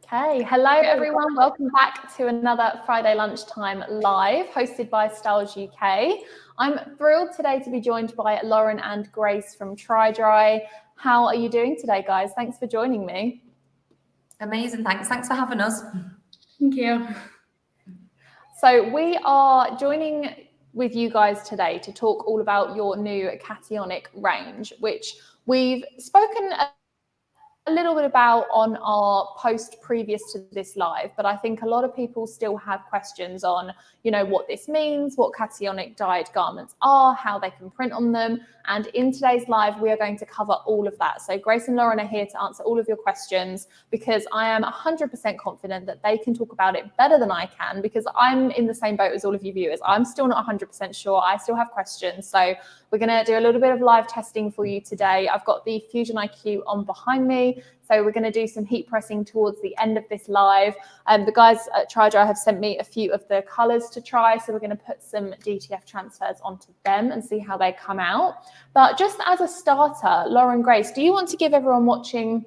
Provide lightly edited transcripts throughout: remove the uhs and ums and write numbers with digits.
Okay, hello everyone. Welcome back to another Friday Lunchtime Live hosted by Styles UK. I'm thrilled today to be joined by Lauren and Grace from TriDri. How are you doing today, guys? Thanks for joining me. Amazing, thanks. Thanks for having us. Thank you. So we are joining with you guys today to talk all about your new Cationic range, which we've spoken a little bit about on our post previous to this live, but I think a lot of people still have questions on, what this means, what Cationic dyed garments are, how they can print on them. And in today's live, we are going to cover all of that. So Grace and Lauren are here to answer all of your questions because I am 100% confident that they can talk about it better than I can, because I'm in the same boat as all of you viewers. I'm still not 100% sure. I still have questions. So we're going to do a little bit of live testing for you today. I've got the Fusion IQ on behind me. So we're going to do some heat pressing towards the end of this live. The guys at TriDri have sent me a few of the colors to try. So we're going to put some DTF transfers onto them and see how they come out. But just as a starter, Lauren, Grace, do you want to give everyone watching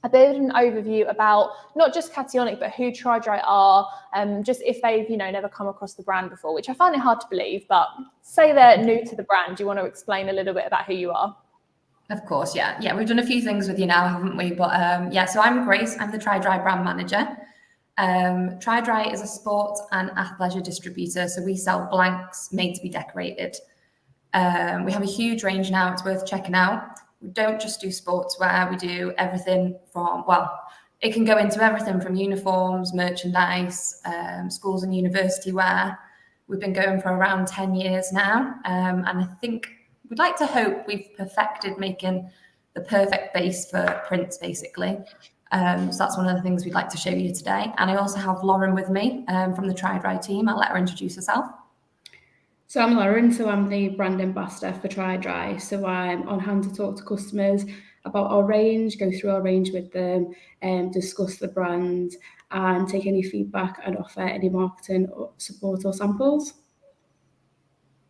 a bit of an overview about not just Cationic, but who TriDri are, just if they've, never come across the brand before, which I find it hard to believe, but say they're new to the brand. Do you want to explain a little bit about who you are? Of course, yeah. We've done a few things with you now, haven't we? But so I'm Grace. I'm the TriDri brand manager. TriDri is a sport and athleisure distributor, so we sell blanks made to be decorated. We have a huge range now. It's worth checking out. We don't just do sportswear. We do everything from, it can go into everything from uniforms, merchandise, schools and university wear. We've been going for around 10 years now, and I think we'd like to hope we've perfected making the perfect base for prints, basically. So that's one of the things we'd like to show you today. And I also have Lauren with me from the TriDri team. I'll let her introduce herself. So I'm Lauren, so I'm the brand ambassador for TriDri. So I'm on hand to talk to customers about our range, go through our range with them, discuss the brand and take any feedback and offer any marketing support or samples.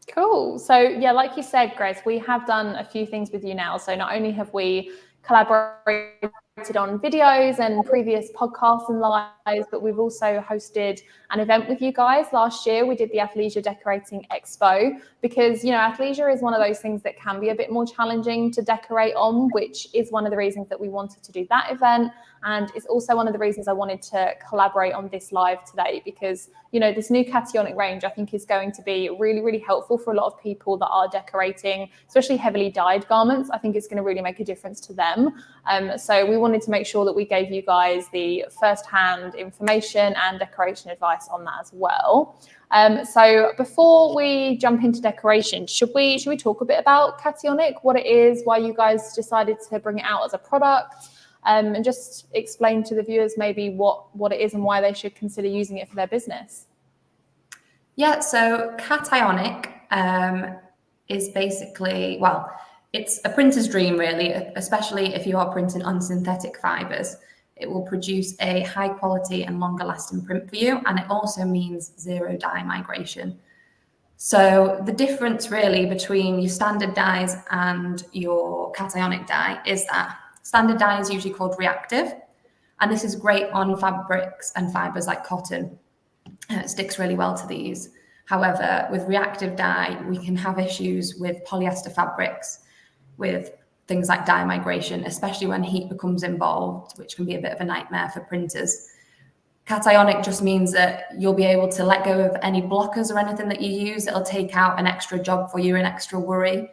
Cool. So yeah, like you said, Grace, we have done a few things with you now. So not only have we collaborated on videos and previous podcasts and lives, but we've also hosted an event with you guys last year. We did the Athleisure Decorating Expo because, athleisure is one of those things that can be a bit more challenging to decorate on, which is one of the reasons that we wanted to do that event. And it's also one of the reasons I wanted to collaborate on this live today because, this new Cationic range, I think is going to be really, really helpful for a lot of people that are decorating, especially heavily dyed garments. I think it's going to really make a difference to them. So we wanted to make sure that we gave you guys the first-hand information and decoration advice on that as well. So before we jump into decoration, should we talk a bit about Cationic, what it is, why you guys decided to bring it out as a product? And just explain to the viewers maybe what it is and why they should consider using it for their business. Yeah, so Cationic is basically, it's a printer's dream really, especially if you are printing on synthetic fibers. It will produce a high quality and longer lasting print for you. And it also means zero dye migration. So the difference really between your standard dyes and your Cationic dye is that standard dye is usually called reactive, and this is great on fabrics and fibers like cotton. It sticks really well to these. However, with reactive dye, we can have issues with polyester fabrics, with things like dye migration, especially when heat becomes involved, which can be a bit of a nightmare for printers. Cationic just means that you'll be able to let go of any blockers or anything that you use. It'll take out an extra job for you, an extra worry.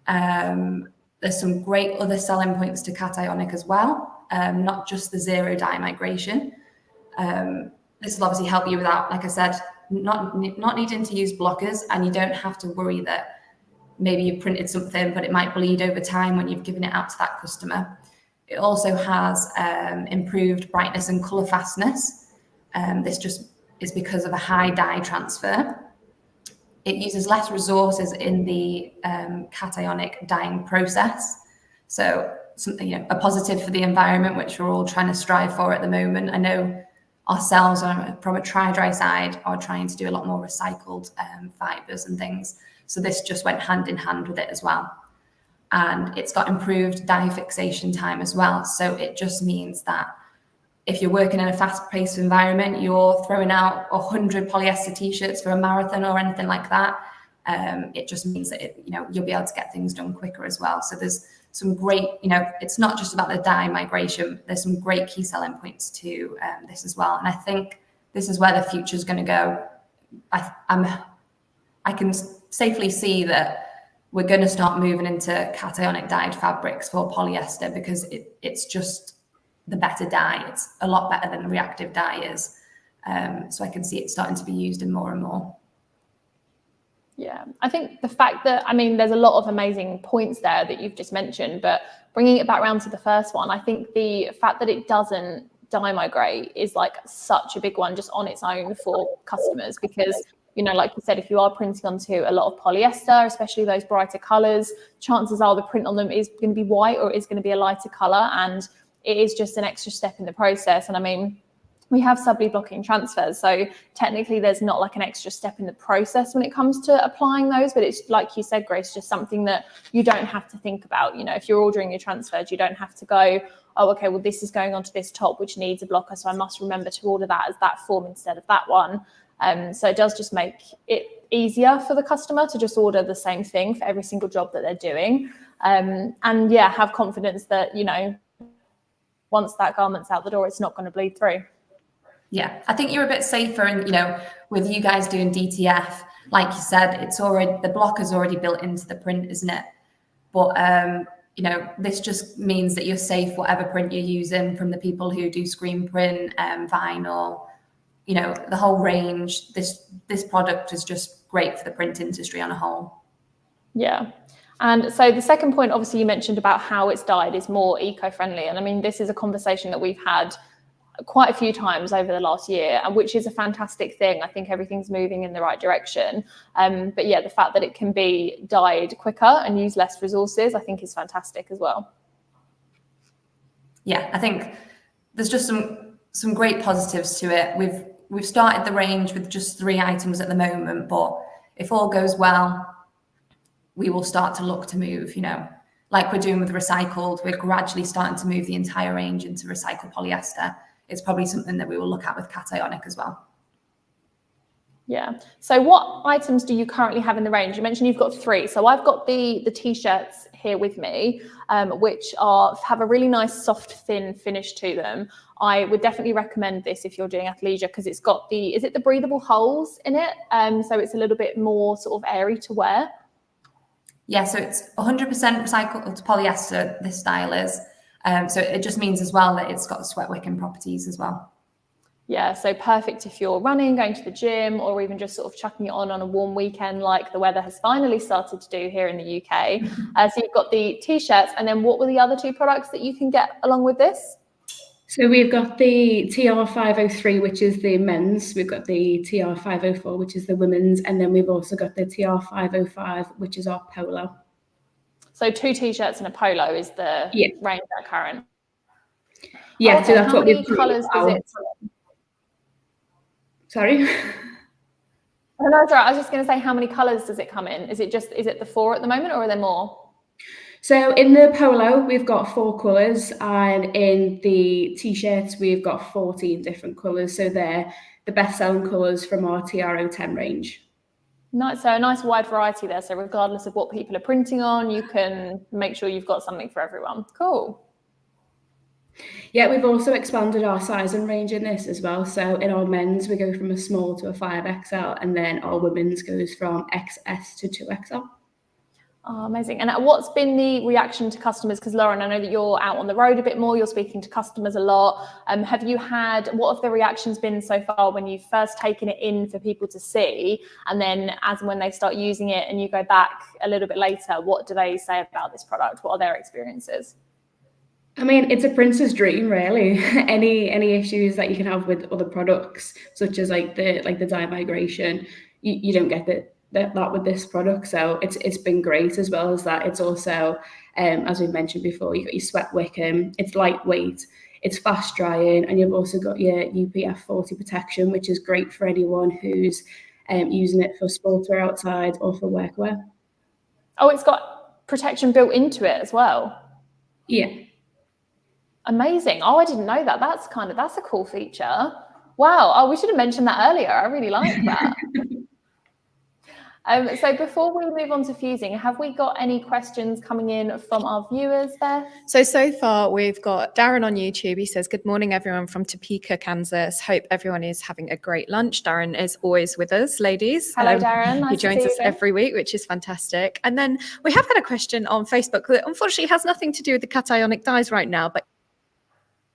There's some great other selling points to Cationic as well, not just the zero dye migration. This will obviously help you without, like I said, not needing to use blockers, and you don't have to worry that maybe you've printed something, but it might bleed over time when you've given it out to that customer. It also has improved brightness and colour fastness. This just is because of a high dye transfer. It uses less resources in the Cationic dyeing process. So something, a positive for the environment, which we're all trying to strive for at the moment. I know ourselves from a TriDri side are trying to do a lot more recycled fibers and things. So this just went hand in hand with it as well. And it's got improved dye fixation time as well. So it just means that if you're working in a fast-paced environment, you're throwing out 100 polyester t-shirts for a marathon or anything like that. It just means that you'll be able to get things done quicker as well. So there's some great, it's not just about the dye migration. There's some great key selling points to this as well. And I think this is where the future is going to go. I can safely see that we're going to start moving into cationic dyed fabrics for polyester, because it's just the better dye. It's a lot better than reactive dye is. So I can see it starting to be used in more and more. Yeah, I think the fact that, there's a lot of amazing points there that you've just mentioned, but bringing it back around to the first one, I think the fact that it doesn't dye migrate is like such a big one just on its own for customers, because like you said, if you are printing onto a lot of polyester, especially those brighter colors, chances are the print on them is going to be white or is going to be a lighter color, and it is just an extra step in the process. And we have subtly blocking transfers, so technically there's not like an extra step in the process when it comes to applying those, but it's like you said, Grace, just something that you don't have to think about. If you're ordering your transfers, you don't have to go, oh, okay, well, this is going onto this top which needs a blocker, so I must remember to order that as that form instead of that one. So it does just make it easier for the customer to just order the same thing for every single job that they're doing, and yeah, have confidence that once that garment's out the door, it's not going to bleed through. Yeah, I think you're a bit safer, and with you guys doing DTF, like you said, it's already, the blocker's already built into the print, isn't it? But this just means that you're safe whatever print you're using, from the people who do screen print, vinyl, the whole range. This product is just great for the print industry on a whole. Yeah. And so the second point, obviously, you mentioned about how it's dyed is more eco-friendly, and this is a conversation that we've had quite a few times over the last year, and which is a fantastic thing. I think everything's moving in the right direction. But yeah, the fact that it can be dyed quicker and use less resources, I think is fantastic as well. Yeah, I think there's just some great positives to it. We've started the range with just 3 items at the moment, but if all goes well, we will start to look to move, like we're doing with recycled. We're gradually starting to move the entire range into recycled polyester. It's probably something that we will look at with Cationic as well. Yeah. So what items do you currently have in the range? You mentioned you've got 3. So I've got the t-shirts here with me, which have a really nice soft, thin finish to them. I would definitely recommend this if you're doing athleisure, because it's got is it the breathable holes in it? So it's a little bit more sort of airy to wear. Yeah, so it's 100% recycled polyester, this style is. So it just means as well that it's got sweat wicking properties as well. Yeah, so perfect if you're running, going to the gym, or even just sort of chucking it on a warm weekend like the weather has finally started to do here in the UK. So you've got the t-shirts, and then what were the other 2 products that you can get along with this? So we've got the TR503, which is the men's. We've got the TR504, which is the women's. And then we've also got the TR505, which is our polo. So 2 t-shirts and a polo is the range at current. Yeah, okay. So that's how what many colours does it? Sorry? Oh, no, sorry. I was just going to say, how many colours does it come in? Is it the 4 at the moment, or are there more? So in the polo, we've got 4 colours, and in the t-shirts, we've got 14 different colours. So they're the best-selling colours from our TR010 range. Nice. So a nice wide variety there. So regardless of what people are printing on, you can make sure you've got something for everyone. Cool. Yeah, we've also expanded our sizing range in this as well. So in our men's, we go from a small to a 5XL, and then our women's goes from XS to 2XL. Oh, amazing. And what's been the reaction to customers? Because Lauren, I know that you're out on the road a bit more, you're speaking to customers a lot. What have the reactions been so far when you've first taken it in for people to see, and then as and when they start using it and you go back a little bit later, what do they say about this product? What are their experiences? It's a printer's dream, really. Any issues that you can have with other products, such as like the dye migration, you don't get that with this product. So it's been great. As well as that, it's also, as we've mentioned before, you've got your sweat wicking, it's lightweight, it's fast drying, and you've also got your UPF 40 protection, which is great for anyone who's using it for sportswear outside or for workwear. Oh, it's got protection built into it as well. Yeah. Amazing. Oh, I didn't know that. That's a cool feature. Wow. Oh, we should have mentioned that earlier. I really like that. So before we move on to fusing, have we got any questions coming in from our viewers, Beth? So far we've got Darren on YouTube. He says, good morning, everyone from Topeka, Kansas. Hope everyone is having a great lunch. Darren is always with us, ladies. Hello, Darren. Nice he joins to see us you every week, which is fantastic. And then we have had a question on Facebook that unfortunately has nothing to do with the cationic dyes right now, but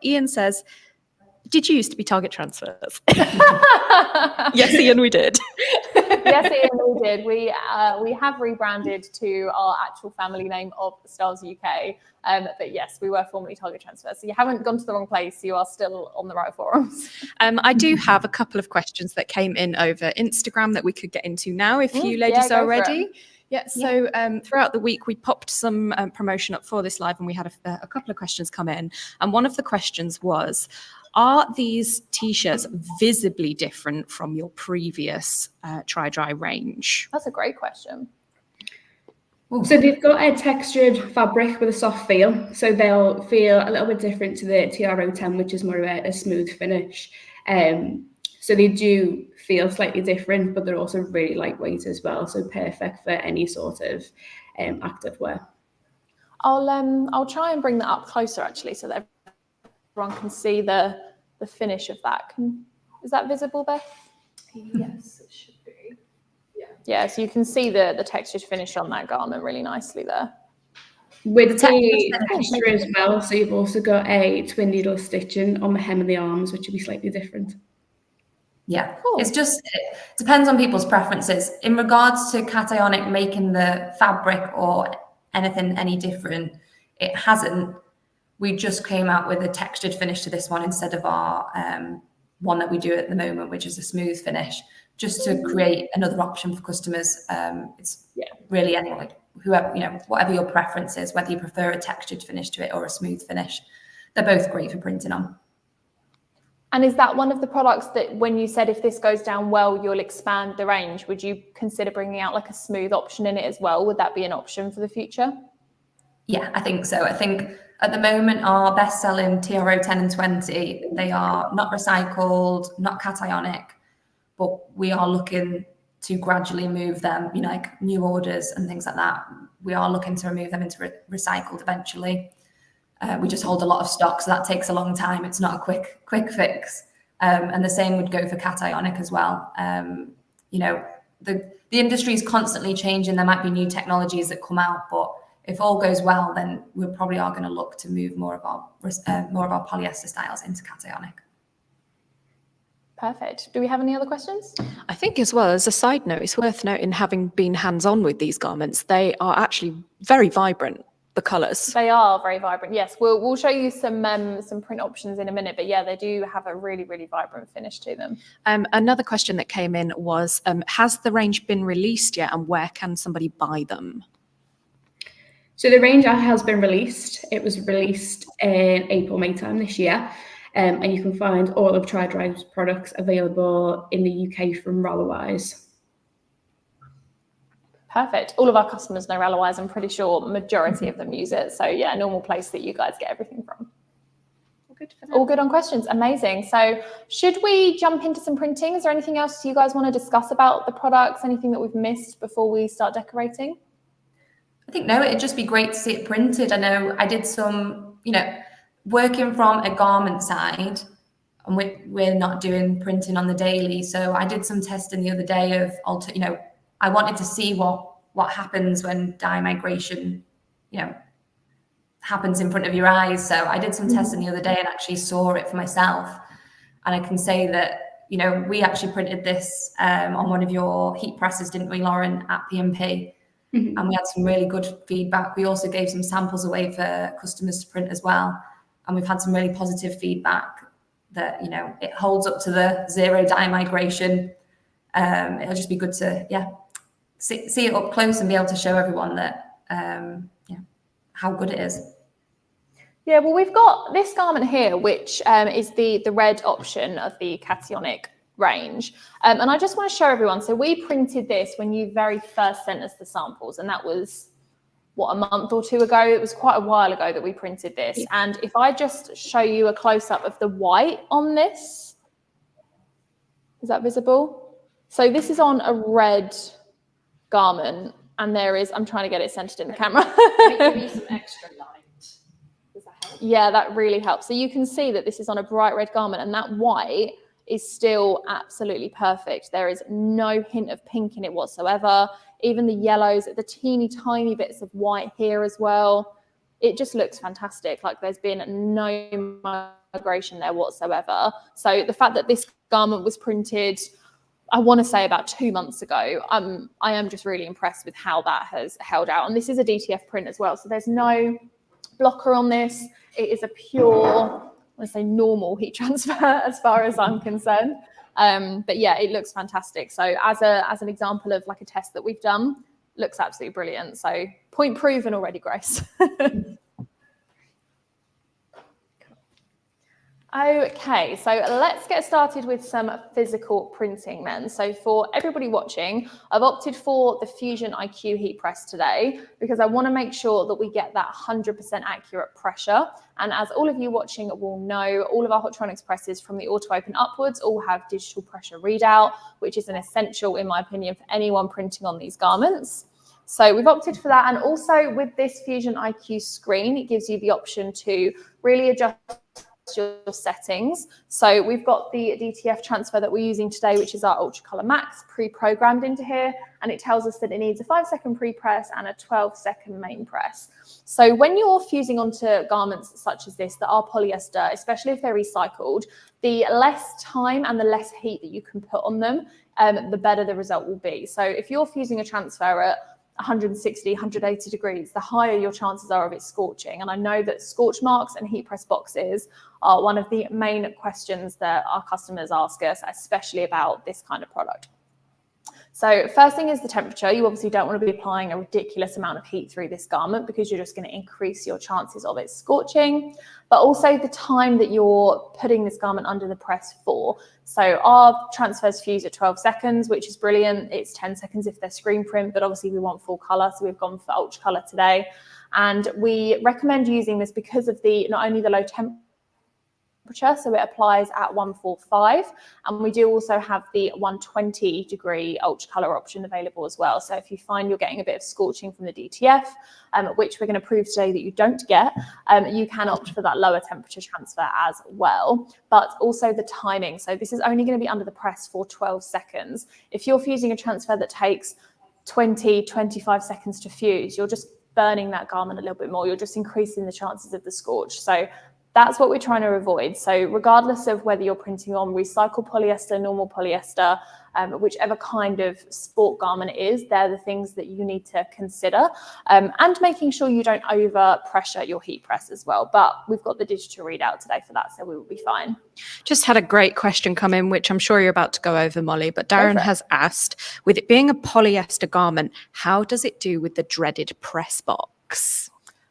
Ian says, did you used to be Target Transfers? Yes, Ian, we did. Yes, Ian, we did. We have rebranded to our actual family name of Stars UK. But yes, we were formerly Target Transfers. So you haven't gone to the wrong place. You are still on the right forums. I do have a couple of questions that came in over Instagram that we could get into now if you ladies are ready. Yeah, so throughout the week, we popped some promotion up for this live and we had a couple of questions come in. And one of the questions was, are these t-shirts visibly different from your previous TriDri range? That's a great question. So they've got a textured fabric with a soft feel. So they'll feel a little bit different to the TRO10, which is more of a smooth finish. So they do feel slightly different, but they're also really lightweight as well. So perfect for any sort of active wear. I'll try and bring that up closer actually, so that everyone can see the finish of that. Is that visible, Beth? Yes, it should be. Yeah, so you can see the textured finish on that garment really nicely there. With the texture as well, so you've also got a twin needle stitching on the hem of the arms, which will be slightly different. Yeah, cool. It depends on people's preferences. In regards to Cationic making the fabric or anything any different, it hasn't. We just came out with a textured finish to this one instead of our one that we do at the moment, which is a smooth finish, just to create another option for customers. It's really anyone, like whoever, whatever your preference is, whether you prefer a textured finish to it or a smooth finish, they're both great for printing on. And is that one of the products that when you said if this goes down well, you'll expand the range, would you consider bringing out like a smooth option in it as well? Would that be an option for the future? Yeah, I think so. I think at the moment, our best-selling TRO 10 and 20, they are not recycled, not cationic, but we are looking to gradually move them, like new orders and things like that. We are looking to remove them into recycled eventually. We just hold a lot of stock, so that takes a long time. It's not a quick fix. And the same would go for cationic as well. The industry is constantly changing. There might be new technologies that come out, but if all goes well, then we probably are going to look to move more of our polyester styles into cationic. Perfect. Do we have any other questions? I think as well, as a side note, it's worth noting, having been hands-on with these garments, they are actually very vibrant, the colours. They are very vibrant, yes. We'll show you some print options in a minute, but yeah, they do have a really, really vibrant finish to them. Another question that came in was, has the range been released yet and where can somebody buy them? So the range has been released. It was released in April, May time this year. And you can find all of TriDri's products available in the UK from Rallowise. Perfect. All of our customers know Rallowise. I'm pretty sure majority of them use it. So yeah, normal place that you guys get everything from. All good on questions. Amazing. So should we jump into some printing? Is there anything else you guys want to discuss about the products? Anything that we've missed before we start decorating? I think no, it'd just be great to see it printed. I know I did some, working from a garment side, and we're not doing printing on the daily. So I did some testing the other day of, I wanted to see what happens when dye migration, happens in front of your eyes. So I did some testing the other day and actually saw it for myself. And I can say that, we actually printed this on one of your heat presses, didn't we, Lauren, at P&P? And we had some really good feedback. We also gave some samples away for customers to print as well. And we've had some really positive feedback that, it holds up to the zero dye migration. It'll just be good to, see it up close and be able to show everyone that, how good it is. Yeah, well, we've got this garment here, which is the red option of the Cationic range. And I just want to show everyone. So we printed this when you very first sent us the samples, and that was a month or two ago. It was quite a while ago that we printed this. And if I just show you a close-up of the white on this, is that visible? So this is on a red garment, and there is, I'm trying to get it centered in the camera. Give you some extra light. Does that help? Yeah, that really helps. So you can see that this is on a bright red garment, and that white is still absolutely perfect. There is no hint of pink in it whatsoever. Even the yellows, the teeny tiny bits of white here as well. It just looks fantastic. Like there's been no migration there whatsoever. So the fact that this garment was printed, I want to say about 2 months ago, I am just really impressed with how that has held out. And this is a DTF print as well. So there's no blocker on this. It is a pure, I want to say normal heat transfer as far as I'm concerned. But yeah, it looks fantastic. So as an example of like a test that we've done, looks absolutely brilliant. So point proven already, Grace. Okay, so let's get started with some physical printing then. So for everybody watching, I've opted for the Fusion IQ heat press today because I want to make sure that we get that 100% accurate pressure. And as all of you watching will know, all of our Hotronix presses from the auto open upwards all have digital pressure readout, which is an essential, in my opinion, for anyone printing on these garments. So we've opted for that. And also with this Fusion IQ screen, it gives you the option to really adjust your settings. So we've got the DTF transfer that we're using today, which is our Ultra Color Max pre-programmed into here, and it tells us that it needs a 5-second pre-press and a 12-second main press. So when you're fusing onto garments such as this that are polyester, especially if they're recycled, the less time and the less heat that you can put on them, the better the result will be. So if you're fusing a transfer at 160, 180 degrees, the higher your chances are of it scorching. And I know that scorch marks and heat press boxes are one of the main questions that our customers ask us, especially about this kind of product. So first thing is the temperature. You obviously don't want to be applying a ridiculous amount of heat through this garment because you're just going to increase your chances of it scorching, but also the time that you're putting this garment under the press for. So our transfers fuse at 12 seconds, which is brilliant. It's 10 seconds if they're screen print, but obviously we want full color. So we've gone for ultra color today. And we recommend using this because of not only the low temperature, so it applies at 145, and we do also have the 120 degree ultra color option available as well. So if you find you're getting a bit of scorching from the DTF, which we're going to prove today that you don't get, you can opt for that lower temperature transfer as well, but also the timing. So this is only going to be under the press for 12 seconds. If you're fusing a transfer that takes 20, 25 seconds to fuse, you're just burning that garment a little bit more. You're just increasing the chances of the scorch. So that's what we're trying to avoid. So regardless of whether you're printing on recycled polyester, normal polyester, whichever kind of sport garment it is, they're the things that you need to consider, and making sure you don't over pressure your heat press as well. But we've got the digital readout today for that, so we will be fine. Just had a great question come in, which I'm sure you're about to go over, Molly, but Darren has asked, with it being a polyester garment, how does it do with the dreaded press box?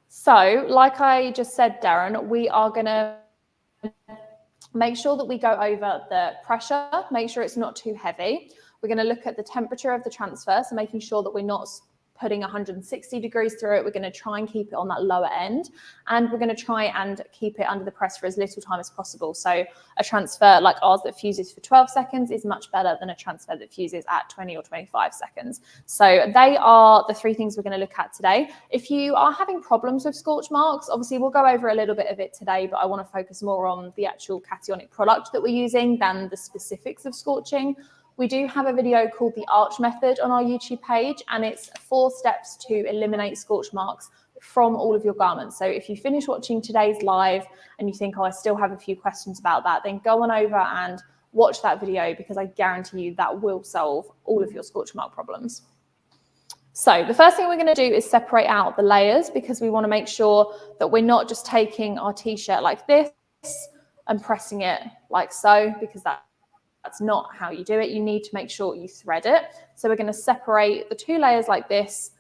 So, like I just said, Darren, we are going to make sure that we go over the pressure, make sure it's not too heavy. We're going to look at the temperature of the transfer, so making sure that we're not putting 160 degrees through it. We're going to try and keep it on that lower end, and we're going to try and keep it under the press for as little time as possible. So a transfer like ours that fuses for 12 seconds is much better than a transfer that fuses at 20 or 25 seconds. So they are the three things we're going to look at today. If you are having problems with scorch marks, obviously we'll go over a little bit of it today, but I want to focus more on the actual Cationic product that we're using than the specifics of scorching. We do have a video called the Arch Method on our YouTube page, and it's 4 steps to eliminate scorch marks from all of your garments. So if you finish watching today's live and you think, oh, I still have a few questions about that, then go on over and watch that video, because I guarantee you that will solve all of your scorch mark problems. So the first thing we're going to do is separate out the layers, because we want to make sure that we're not just taking our t-shirt like this and pressing it like so, because that's not how you do it. You need to make sure you thread it. So we're going to separate the 2 layers like this,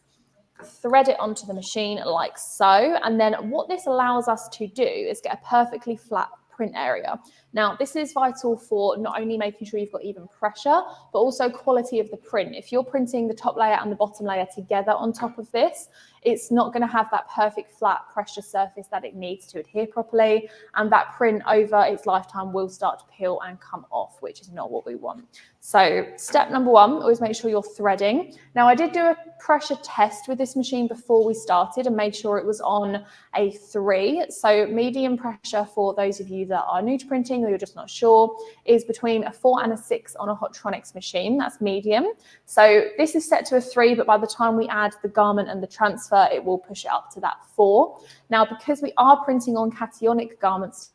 thread it onto the machine like so. And then what this allows us to do is get a perfectly flat print area. Now, this is vital for not only making sure you've got even pressure, but also quality of the print. If you're printing the top layer and the bottom layer together on top of this, it's not going to have that perfect flat pressure surface that it needs to adhere properly, and that print over its lifetime will start to peel and come off, which is not what we want. So step number one, always make sure you're threading. Now, I did do a pressure test with this machine before we started and made sure it was on a 3. So medium pressure, for those of you that are new to printing or you're just not sure, is between a 4 and a 6 on a Hotronics machine. That's medium. So this is set to a 3, but by the time we add the garment and the transfer, it will push it up to that 4. Now, because we are printing on Cationic garments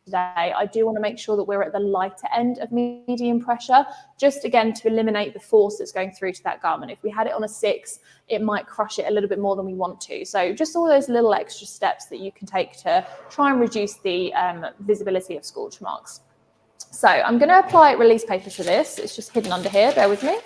today, I do want to make sure that we're at the lighter end of medium pressure, just again to eliminate the force that's going through to that garment. If we had it on a 6, it might crush it a little bit more than we want to. So just all those little extra steps that you can take to try and reduce the visibility of scorch marks. So I'm going to apply release paper to this. It's just hidden under here, bear with me.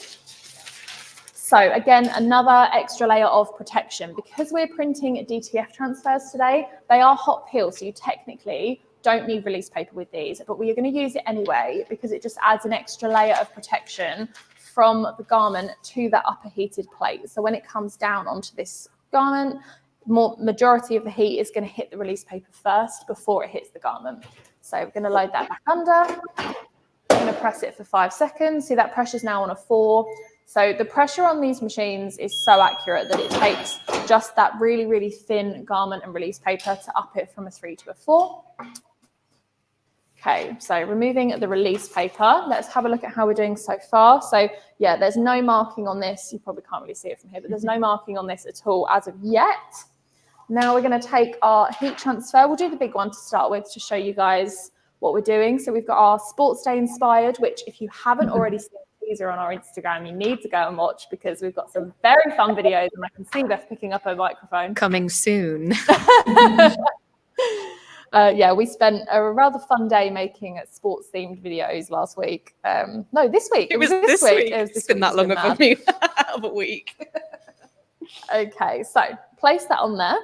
So again, another extra layer of protection. Because we're printing DTF transfers today, they are hot peel, so you technically don't need release paper with these, but we are going to use it anyway because it just adds an extra layer of protection from the garment to that upper heated plate. So when it comes down onto this garment, majority of the heat is going to hit the release paper first before it hits the garment. So we're going to load that back under. I'm going to press it for 5 seconds. See, that pressure is now on a 4. So the pressure on these machines is so accurate that it takes just that really, really thin garment and release paper to up it from a 3 to a 4. Okay, so removing the release paper, let's have a look at how we're doing so far. So yeah, there's no marking on this. You probably can't really see it from here, but there's no marking on this at all as of yet. Now we're going to take our heat transfer. We'll do the big one to start with to show you guys what we're doing. So we've got our sports day inspired, which if you haven't already seen the teaser on our Instagram, you need to go and watch because we've got some very fun videos and I can see Beth picking up her microphone. Coming soon. Yeah, we spent a rather fun day making sports-themed videos last week. No, this week. It was this week. It's been that long of a week. Okay, so place that on there.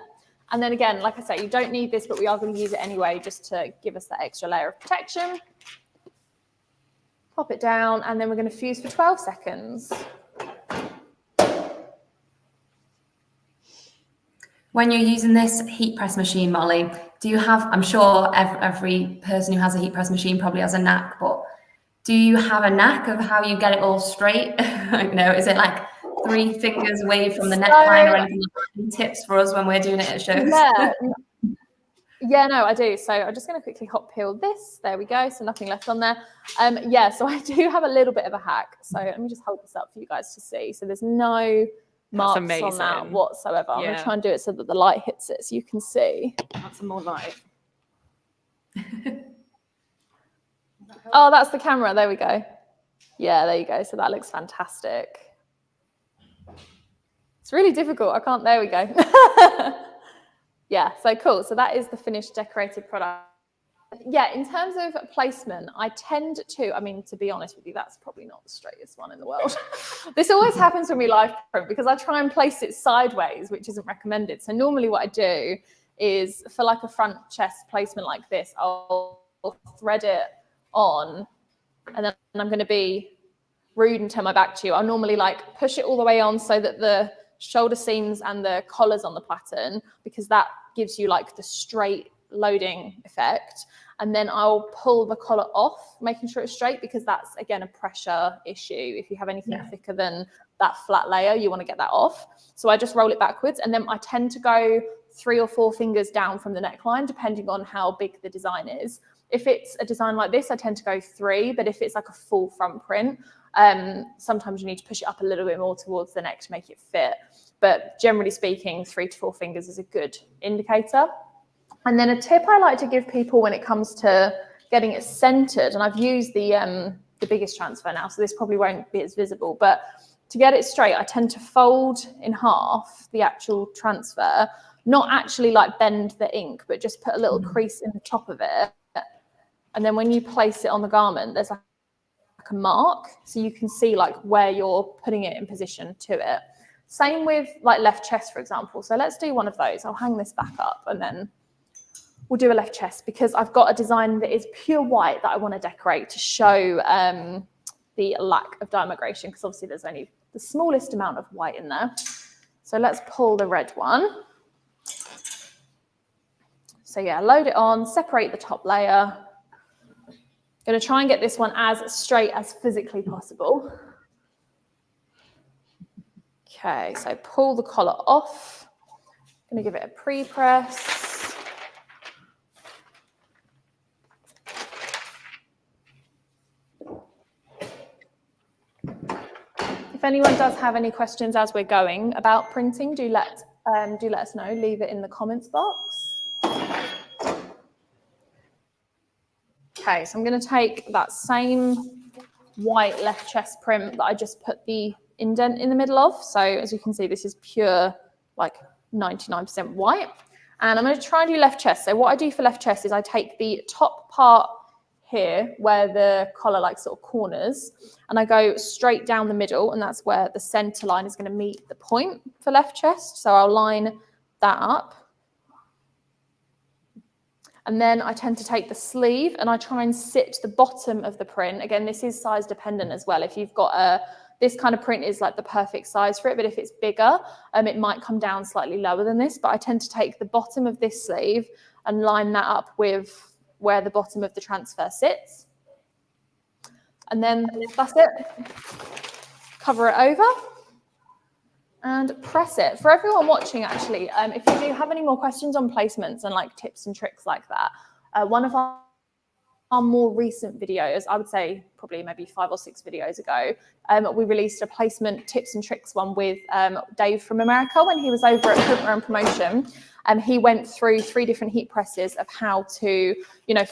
And then again, like I say, you don't need this, but we are going to use it anyway just to give us that extra layer of protection. Pop it down, and then we're going to fuse for 12 seconds. When you're using this heat press machine, Molly, do you have, I'm sure every person who has a heat press machine probably has a knack, but do you have a knack of how you get it all straight? Is it like 3 fingers away from the neckline or anything? Any tips for us when we're doing it at shows? Yeah, no, I do. So I'm just going to quickly hot peel this. There we go. So nothing left on there. Yeah, so I do have a little bit of a hack. So let me just hold this up for you guys to see. So there's no marks on that whatsoever. I'm going to try and do it so that the light hits it so you can see. That's some more light. Oh, that's the camera. There we go. Yeah, there you go. So that looks fantastic. It's really difficult. I can't. There we go. Yeah, so cool. So that is the finished decorated product. Yeah, in terms of placement, I tend to be honest with you, that's probably not the straightest one in the world. This always happens when we live print because I try and place it sideways, which isn't recommended. So normally what I do is for like a front chest placement like this, I'll thread it on and then I'm going to be rude and turn my back to you. I'll normally like push it all the way on so that the shoulder seams and the collars on the pattern, because that gives you like the straight loading effect, and then I'll pull the collar off, making sure it's straight, because that's again a pressure issue. If you have anything thicker than that flat layer, you want to get that off. So I just roll it backwards, and then I tend to go 3 or 4 fingers down from the neckline depending on how big the design is. If it's a design like this, I tend to go 3, but if it's like a full front print, sometimes you need to push it up a little bit more towards the neck to make it fit. But generally speaking, 3 to 4 fingers is a good indicator. And then a tip I like to give people when it comes to getting it centered, and I've used the biggest transfer now, so this probably won't be as visible, but to get it straight, I tend to fold in half the actual transfer, not actually like bend the ink, but just put a little crease in the top of it. And then when you place it on the garment, there's like a mark, so you can see like where you're putting it in position to it. Same with like left chest, for example. So let's do one of those. I'll hang this back up and then we'll do a left chest because I've got a design that is pure white that I want to decorate to show the lack of dye migration, because obviously there's only the smallest amount of white in there. So let's pull the red one. So yeah, load it on, separate the top layer. Going to try and get this one as straight as physically possible. Okay, so pull the collar off. Going to give it a pre-press. If anyone does have any questions as we're going about printing, do let us know. Leave it in the comments box. Okay, so I'm going to take that same white left chest print that I just put the indent in the middle of. So as you can see, this is pure, like 99% white. And I'm going to try and do left chest. So what I do for left chest is I take the top part here where the collar like sort of corners, and I go straight down the middle, and that's where the center line is going to meet the point for left chest. So I'll line that up. And then I tend to take the sleeve and I try and sit the bottom of the print. Again, this is size dependent as well. If you've got this kind of print is like the perfect size for it, but if it's bigger, it might come down slightly lower than this. But I tend to take the bottom of this sleeve and line that up with where the bottom of the transfer sits. And then that's it. Cover it over and press it. For everyone watching, actually, if you do have any more questions on placements and like tips and tricks like that, one of our more recent videos, I would say probably maybe 5 or 6 videos ago, we released a placement tips and tricks one with Dave from America when he was over at Printwear and Promotion. He went through 3 different heat presses of how to,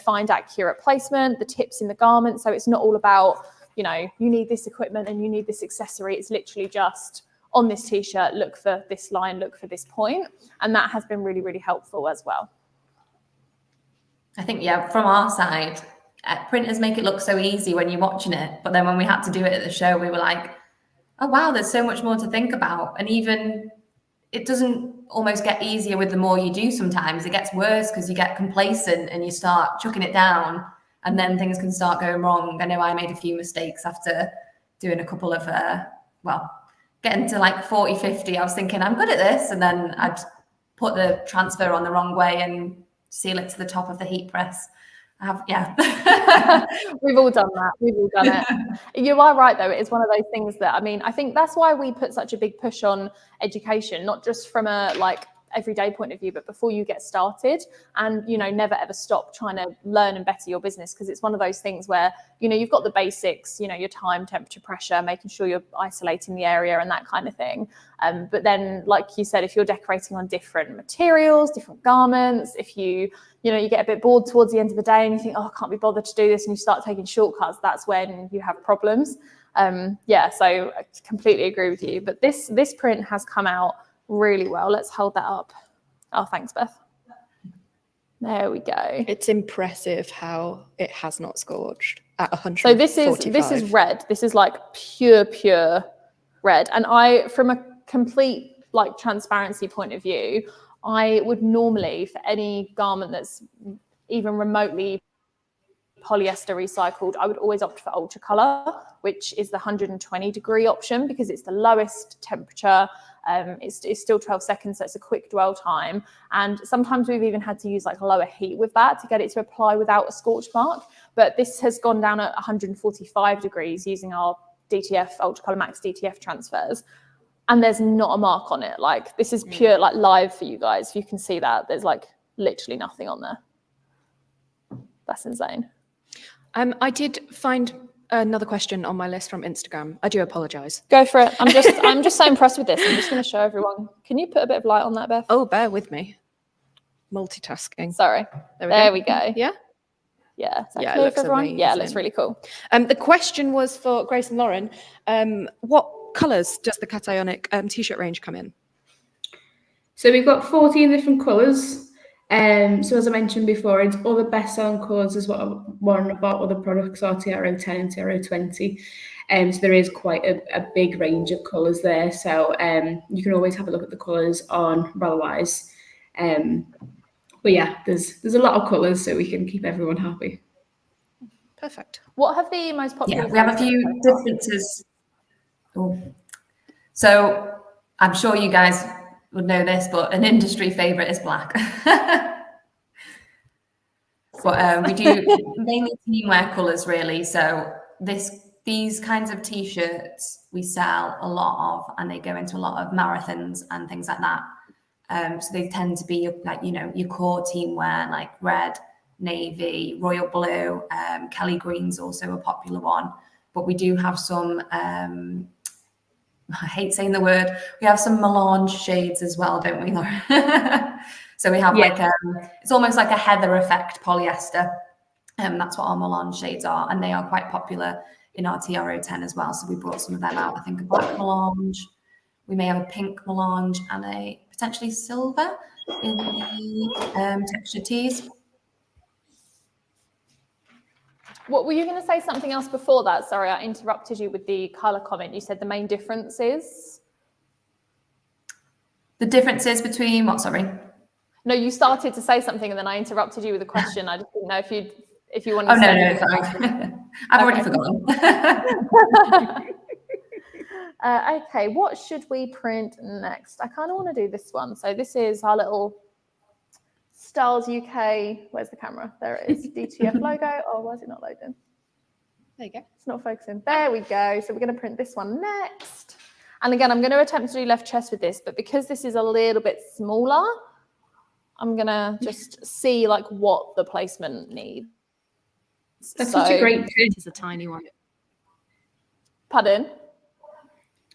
find accurate placement, the tips in the garment. So it's not all about, you need this equipment and you need this accessory. It's literally just on this t-shirt, look for this line, look for this point. And that has been really, really helpful as well. I think, yeah, from our side, printers make it look so easy when you're watching it. But then when we had to do it at the show, we were like, oh, wow, there's so much more to think about. And even it doesn't almost get easier with the more you do sometimes. It gets worse because you get complacent and you start chucking it down, and then things can start going wrong. I know I made a few mistakes after doing a couple of, getting to like 40, 50. I was thinking, I'm good at this. And then I'd put the transfer on the wrong way and seal it to the top of the heat press. We've all done that. We've all done it. You are right, though. It is one of those things that, I think that's why we put such a big push on education, not just from a everyday point of view, but before you get started, and never ever stop trying to learn and better your business, because it's one of those things where you've got the basics, your time, temperature, pressure, making sure you're isolating the area and that kind of thing, but then like you said, if you're decorating on different materials, different garments, if you get a bit bored towards the end of the day and you think, oh, I can't be bothered to do this, and you start taking shortcuts, that's when you have problems. So I completely agree with you, but this print has come out really well. Let's hold that up. Oh, thanks, Beth. There we go. It's impressive how it has not scorched at 145. So this is red. This is like pure red. And from a complete transparency point of view, I would normally, for any garment that's even remotely polyester recycled, I would always opt for ultra color, which is the 120 degree option, because it's the lowest temperature. It's still 12 seconds, so it's a quick dwell time. And sometimes we've even had to use lower heat with that to get it to apply without a scorch mark. But this has gone down at 145 degrees using our DTF, Ultra Color Max DTF transfers. And there's not a mark on it. This is pure live for you guys. You can see that there's literally nothing on there. That's insane. I did find another question on my list from Instagram. I do apologize. Go for it. I'm just so impressed with this. I'm just going to show everyone. Can you put a bit of light on that, Beth? Oh, bear with me. Multitasking. Sorry. There we go. Yeah. Yeah. Is that yeah, clear it looks for everyone? amazing. Yeah, it looks really cool. The question was for Grace and Lauren. What colours does the Cationic t-shirt range come in? So we've got 14 different colours. So as I mentioned before, it's all the best selling colours is what one of our other products are, TRO10 and TRO20. So there is quite a big range of colours there. So you can always have a look at the colours on Railwise. But yeah, there's a lot of colours, so we can keep everyone happy. Perfect. What have the most popular? Yeah, we have a few differences. Oh. So I'm sure you guys would know this, but an industry favourite is black. But we do mainly teamwear colours, really. So these kinds of t-shirts we sell a lot of, and they go into a lot of marathons and things like that. So they tend to be like, you know, your core teamwear, like red, navy, royal blue. Kelly green's also a popular one. But we do have some, I hate saying the word, we have some melange shades as well, don't we, Laura? So we have like it's almost like a heather effect polyester. That's what our melange shades are, and they are quite popular in our TRO10 as well. So we brought some of them out. I think a black melange, we may have a pink melange, and a potentially silver in the texture tees. What were you going to say? Something else before that? Sorry, I interrupted you with the colour comment. You said the main difference is? The differences between what, sorry? No, you started to say something and then I interrupted you with a question. I just didn't know if you wanted to say. No, sorry. I've already forgotten. Okay, what should we print next? I kind of want to do this one. So this is our little Styles UK. Where's the camera? There it is. DTF logo. Oh, why is it not loading? There you go. It's not focusing. There we go. So we're going to print this one next. And again, I'm going to attempt to do left chest with this, but because this is a little bit smaller, I'm going to just see like what the placement needs. That's such a great tip. It is a tiny one. Pardon?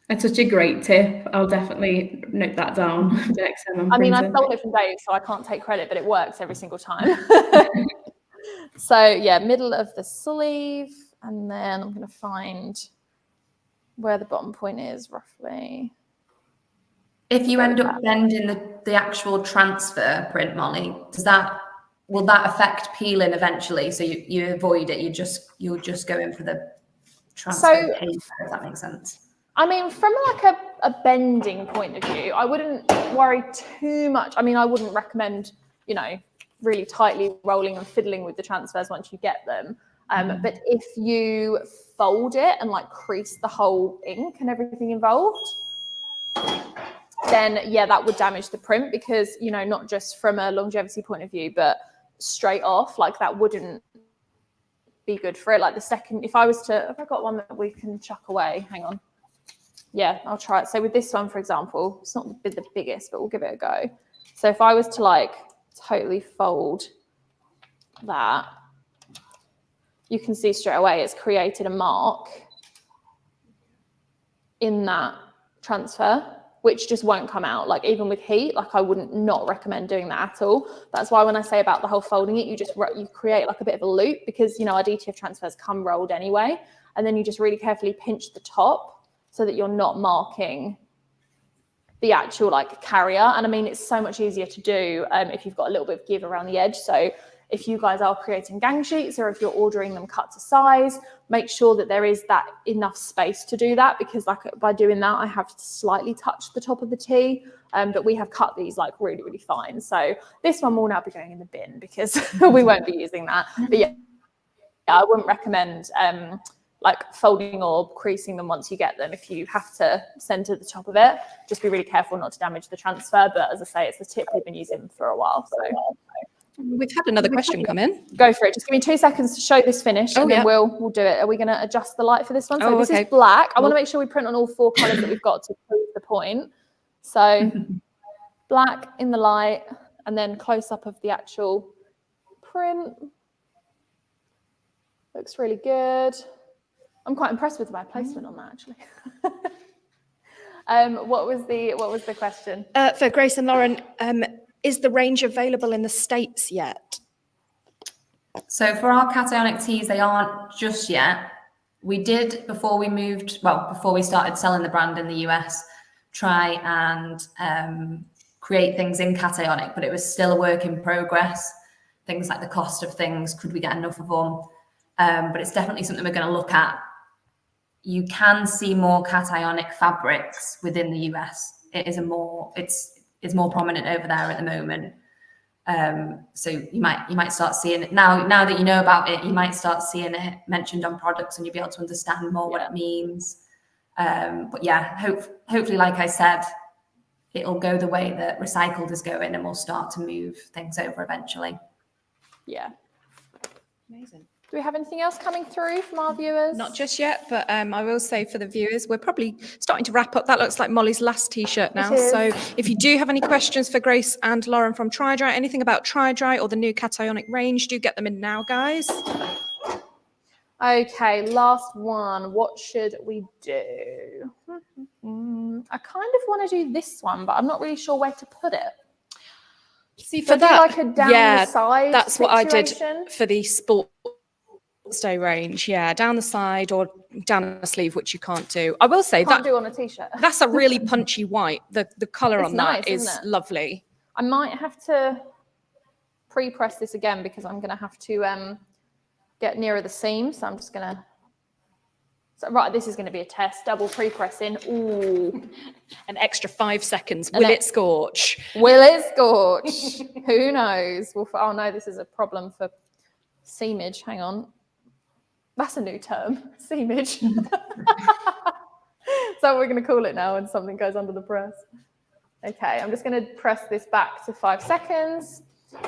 That's such a great tip. I'll definitely note that down the next time I'm printing. I stole it from Dave, so I can't take credit, but it works every single time. So yeah, middle of the sleeve, and then I'm going to find where the bottom point is roughly. If you end up bending the actual transfer print, Molly, will that affect peeling eventually? So you avoid it. You'll just go in for the transfer paper, if that makes sense. I mean, from like a bending point of view, I wouldn't worry too much. I mean, I wouldn't recommend, you know, really tightly rolling and fiddling with the transfers once you get them. But if you fold it and like crease the whole ink and everything involved, then yeah, that would damage the print because, you know, not just from a longevity point of view, but straight off, like that wouldn't be good for it. Like the second, if I got one that we can chuck away, hang on. Yeah, I'll try it. So with this one, for example, it's not the biggest, but we'll give it a go. So if I was to like totally fold that, you can see straight away it's created a mark in that transfer, which just won't come out. Like even with heat, like I wouldn't not recommend doing that at all. That's why when I say about the whole folding it, you create like a bit of a loop because, you know, our DTF transfers come rolled anyway. And then you just really carefully pinch the top so that you're not marking the actual like carrier. And I mean, it's so much easier to do if you've got a little bit of give around the edge. So if you guys are creating gang sheets or if you're ordering them cut to size, make sure that there is that enough space to do that, because like by doing that, I have to slightly touch the top of the tee. But we have cut these like really, really fine. So this one will now be going in the bin because we won't be using that. But yeah, I wouldn't recommend like folding or creasing them once you get them. If you have to center the top of it, just be really careful not to damage the transfer. But as I say, it's the tip we've been using for a while. So we've had another question come in. Go for it. Just give me 2 seconds to show this finish, and then we'll do it. Are we going to adjust the light for this one? So this is black. I want to make sure we print on all 4 colors that we've got to prove the point. So black in the light, and then close up of the actual print. Looks really good. I'm quite impressed with my placement on that, actually. What was the question? For Grace and Lauren, is the range available in the States yet? So for our Cationic tees, they aren't just yet. We did, before we started selling the brand in the US, try and create things in Cationic, but it was still a work in progress. Things like the cost of things, could we get enough of them? But it's definitely something we're going to look at. You can see more Cationic fabrics within the US. It's more prominent over there at the moment. So you might start seeing it now that you know about it, you might start seeing it mentioned on products and you'll be able to understand more what it means. But yeah, hopefully, like I said, it'll go the way that recycled is going and we'll start to move things over eventually. Yeah. Amazing. Do we have anything else coming through from our viewers? Not just yet, but I will say for the viewers, we're probably starting to wrap up. That looks like Molly's last T-shirt now. So if you do have any questions for Grace and Lauren from TriDri, anything about TriDri or the new Cationic range, do get them in now, guys. Okay, last one. What should we do? I kind of want to do this one, but I'm not really sure where to put it. See, for that, like a down the side that's situation? what I did for the Sports Day range. Yeah, down the side or down the sleeve, which you can't do. I will say Can't do on a T-shirt. That's a really punchy white. The colour on nice, that is lovely. I might have to pre-press this again because I'm going to have to get nearer the seam. So I'm just going to... So, right, this is going to be a test. Double pre-pressing. Ooh. An extra 5 seconds. Will it scorch? Will it scorch? Who knows? Oh, no, this is a problem for seamage. Hang on. That's a new term. Seamage. So we're going to call it now when something goes under the press. Okay, I'm just going to press this back to 5 seconds.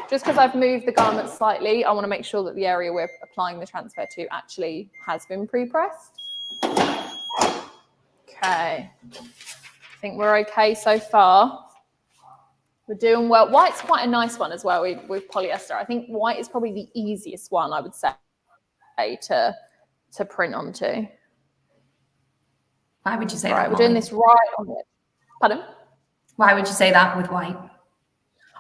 Just because I've moved the garment slightly, I want to make sure that the area we're applying the transfer to actually has been pre-pressed. Okay, I think we're okay so far. We're doing well. White's quite a nice one as well with polyester. I think white is probably the easiest one, I would say, to print onto. Why would you say that? Right, we're doing this right on it. Pardon? Why would you say that with white?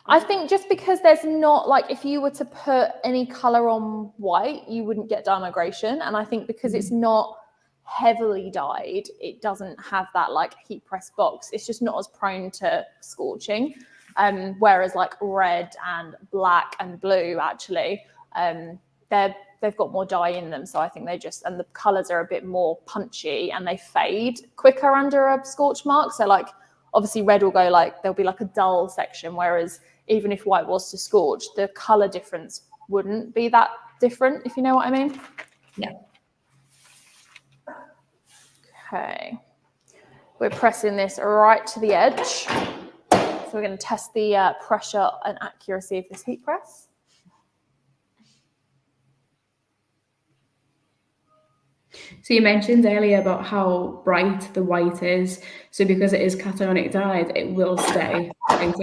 I think just because there's not, like, if you were to put any color on white, you wouldn't get dye migration. And I think because it's not heavily dyed, it doesn't have that like heat press box. It's just not as prone to scorching. Whereas like red and black and blue, actually, they've got more dye in them. So I think and the colors are a bit more punchy and they fade quicker under a scorch mark. So like, obviously red will go like, there'll be like a dull section. Whereas even if white was to scorch, the color difference wouldn't be that different, if you know what I mean. Yeah. Okay. We're pressing this right to the edge. So we're going to test the pressure and accuracy of this heat press. So you mentioned earlier about how bright the white is. So because it is cationic dyed, it will stay a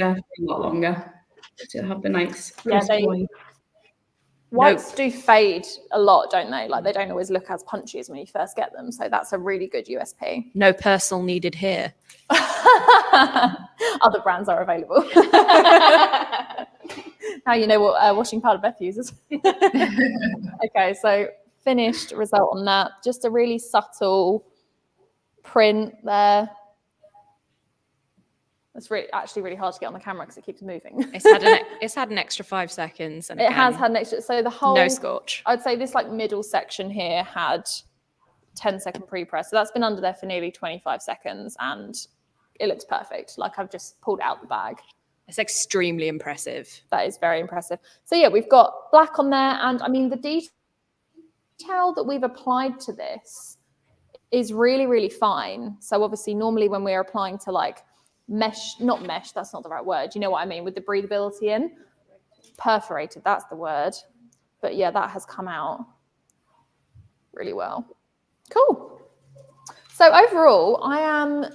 lot longer. So you'll have the nice crisp white. Whites do fade a lot, don't they? Like they don't always look as punchy as when you first get them. So that's a really good USP. No personal needed here. Other brands are available. Now you know what washing powder Beth uses. Okay, so finished result on that. Just a really subtle print there. It's actually really hard to get on the camera because it keeps moving. It's had an extra 5 seconds. And it has had an extra, so the whole... No scorch. I'd say this like middle section here had 10-second pre-press. So that's been under there for nearly 25 seconds and it looks perfect. Like I've just pulled out the bag. It's extremely impressive. That is very impressive. So yeah, we've got black on there. And I mean, the detail that we've applied to this is really, really fine. So obviously normally when we're applying to like not mesh, that's not the right word. You know what I mean? With the breathability in, perforated, that's the word. But yeah, that has come out really well. Cool. So overall, I am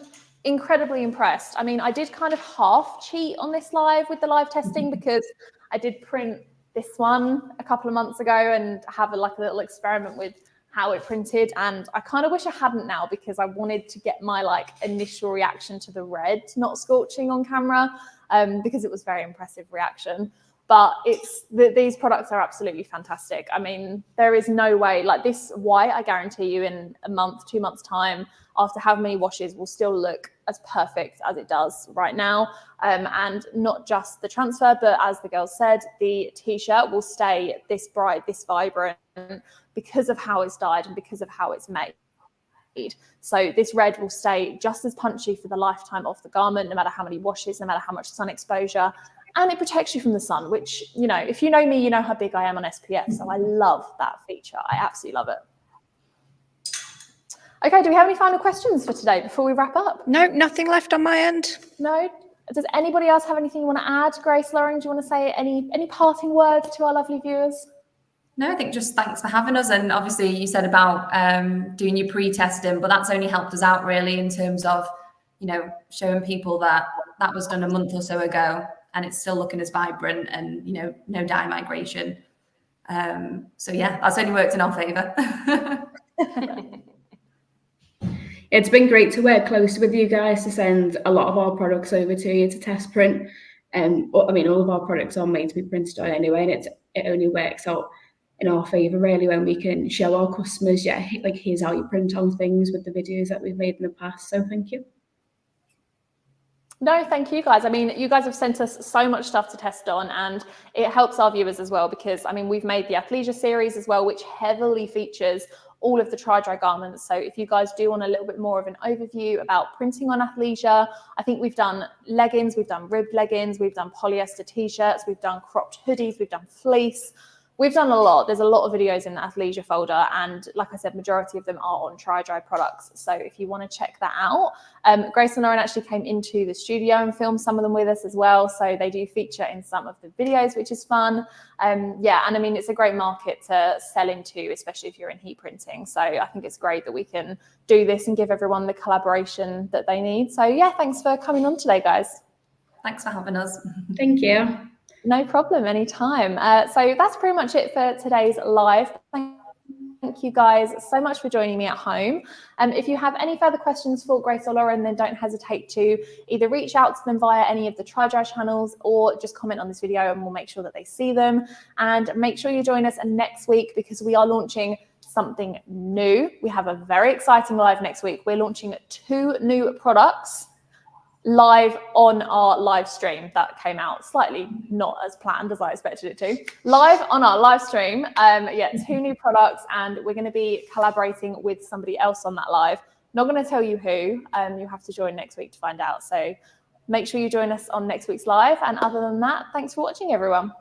incredibly impressed. I mean, I did kind of half cheat on this live with the live testing because I did print this one a couple of months ago and have a little experiment with how it printed, and I kind of wish I hadn't now because I wanted to get my like initial reaction to the red not scorching on camera because it was very impressive reaction. But these products are absolutely fantastic. I mean, there is no way, like this white, I guarantee you in a month, 2 months time, after how many washes will still look as perfect as it does right now. And not just the transfer, but as the girls said, the t-shirt will stay this bright, this vibrant because of how it's dyed and because of how it's made. So this red will stay just as punchy for the lifetime of the garment, no matter how many washes, no matter how much sun exposure. and it protects you from the sun, which, you know, if you know me, you know how big I am on SPF. So I love that feature. I absolutely love it. Okay, do we have any final questions for today before we wrap up? No, nothing left on my end. No? Does anybody else have anything you want to add? Grace, Lauren, do you want to say any parting words to our lovely viewers? No, I think just thanks for having us. And obviously you said about doing your pre-testing, but that's only helped us out really in terms of, you know, showing people that that was done a month or so ago and it's still looking as vibrant and, you know, no dye migration. So yeah, that's only worked in our favour. It's been great to work closely with you guys to send a lot of our products over to you to test print. I mean, all of our products are made to be printed on anyway, and it only works out in our favour really when we can show our customers, yeah, like here's how you print on things with the videos that we've made in the past. So thank you. No, thank you guys. I mean, you guys have sent us so much stuff to test on, and it helps our viewers as well, because I mean, we've made the athleisure series as well, which heavily features all of the TriDri garments. So if you guys do want a little bit more of an overview about printing on athleisure, I think we've done leggings, we've done ribbed leggings, we've done polyester t-shirts, we've done cropped hoodies, we've done fleece. We've done a lot. There's a lot of videos in the athleisure folder, and like I said, majority of them are on TriDri products. So if you want to check that out, Grace and Lauren actually came into the studio and filmed some of them with us as well. So they do feature in some of the videos, which is fun. Yeah, and I mean, it's a great market to sell into, especially if you're in heat printing. So I think it's great that we can do this and give everyone the collaboration that they need. So yeah, thanks for coming on today, guys. Thanks for having us. Thank you. No problem, anytime. So that's pretty much it for today's live. Thank you guys so much for joining me at home. If you have any further questions for Grace or Lauren, then don't hesitate to either reach out to them via any of the TriDri channels or just comment on this video and we'll make sure that they see them. And make sure you join us next week because we are launching something new. We have a very exciting live next week. We're launching 2 new products live on our live stream that came out slightly not as planned as I expected it to. Live on our live stream, yeah, 2 new products, and we're going to be collaborating with somebody else on that live. Not going to tell you who, you have to join next week to find out. So make sure you join us on next week's live, and other than that, thanks for watching, everyone.